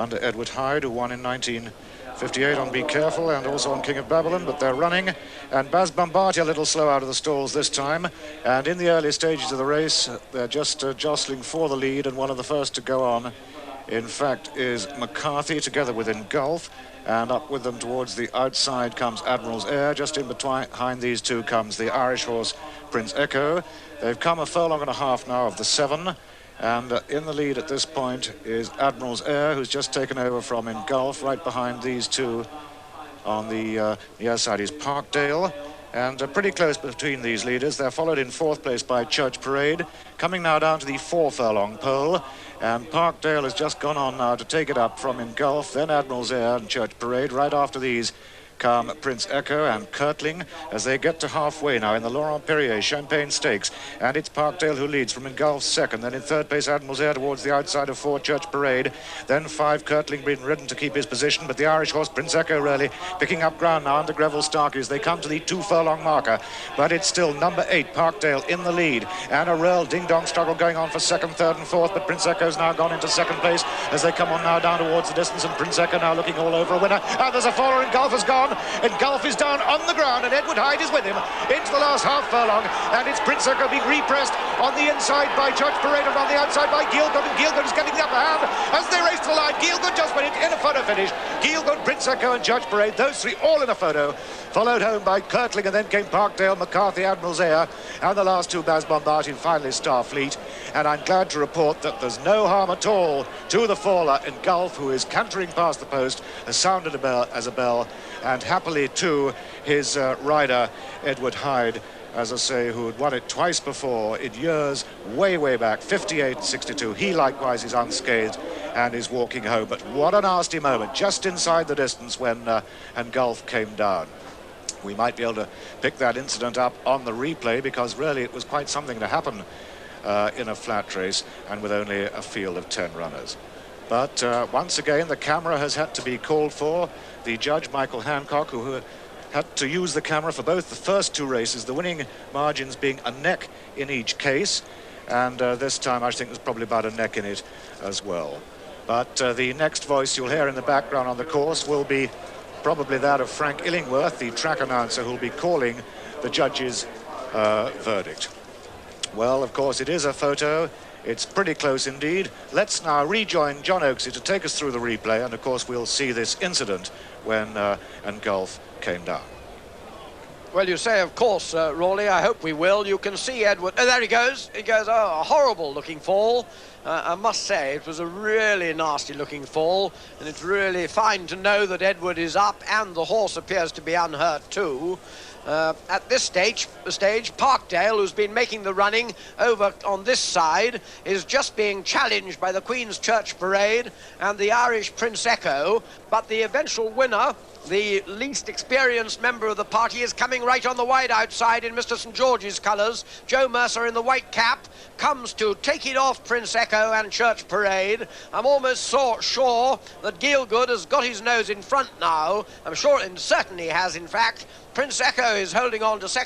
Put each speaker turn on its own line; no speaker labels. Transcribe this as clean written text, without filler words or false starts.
under Edward Hyde, who won in 1958 on Be Careful and also on King of Babylon, but they're running. And Baz Bombati a little slow out of the stalls this time. And in the early stages of the race, they're just jostling for the lead, and one of the first to go on, in fact, is McCarthy, together with Engulf. And up with them towards the outside comes Admiral's Heir. Just in behind these two comes the Irish horse Prince Echo. They've come a furlong and a half now of the 7. And in the lead at this point is Admiral's Heir, who's just taken over from Engulf. Right behind these two on the near side is Parkdale. And pretty close between these leaders. They're followed in 4th place by Church Parade. Coming now down to the 4 furlong pole. And Parkdale has just gone on now to take it up from Engulf, then Admiral's Heir and Church Parade. Right after these come Prince Echo and Kirtling as they get to halfway now in the Laurent Perrier Champagne Stakes. And it's Parkdale who leads from Engulf's 2nd. Then in 3rd place, Admiral's Heir towards the outside of 4, Church Parade. Then 5, Kirtling being ridden to keep his position. But the Irish horse, Prince Echo, really picking up ground now under Greville Starkey as they come to the 2 furlong marker. But it's still number 8, Parkdale, in the lead. And a real ding-dong struggle going on for 2nd, 3rd and 4th. But Prince Echo's now gone into 2nd place as they come on now down towards the distance. And Prince Echo now looking all over a winner. And there's a faller. Engulf has gone. Engulf is down on the ground, and Edward Hyde is with him into the last half furlong, and it's Prince Echo being repressed on the inside by Church Parade and on the outside by Gielgud, and Gielgud is getting the upper hand as they race to the line. Gielgud just went in a photo finish. Gielgud, Prince Echo and Church Parade, those 3 all in a photo, followed home by Kirtling, and then came Parkdale, McCarthy, Admiral's Heir, and the last 2, Baz Bombati, and finally Starfleet. And I'm glad to report that there's no harm at all to the faller. Engulf, who is cantering past the post, has sounded a bell, and happily too his rider Edward Hyde, as I say, who had won it twice before in years way back, 58 and 62. He likewise is unscathed and is walking home. But what a nasty moment just inside the distance when Engulf came down. We might be able to pick that incident up on the replay, because really it was quite something to happen in a flat race and with only a field of 10 runners. But once again, the camera has had to be called for. The judge, Michael Hancock, who had to use the camera for both the first 2 races, the winning margins being a neck in each case. And this time I think there's probably about a neck in it as well. But the next voice you'll hear in the background on the course will be probably that of Frank Illingworth, the track announcer, who'll be calling the judge's verdict. Well, of course, it is a photo. It's pretty close indeed. Let's now rejoin John Oaksey to take us through the replay, and of course we'll see this incident when Engulf came down.
Well, you say, of course, Rawley, I hope we will. You can see Edward. Oh, there he goes. He goes, oh, a horrible-looking fall. I must say, it was a really nasty-looking fall, and it's really fine to know that Edward is up, and the horse appears to be unhurt, too. At this stage, Parkdale, who's been making the running over on this side, is just being challenged by the Queen's Church Parade and the Irish Prince Echo, but the eventual winner, the least experienced member of the party, is coming right on the wide outside in Mr. St. George's colours. Joe Mercer in the white cap comes to take it off Prince Echo and Church Parade. I'm almost sure that Gielgud has got his nose in front now. I'm sure, and certainly has, in fact. Prince Echo is holding on to second.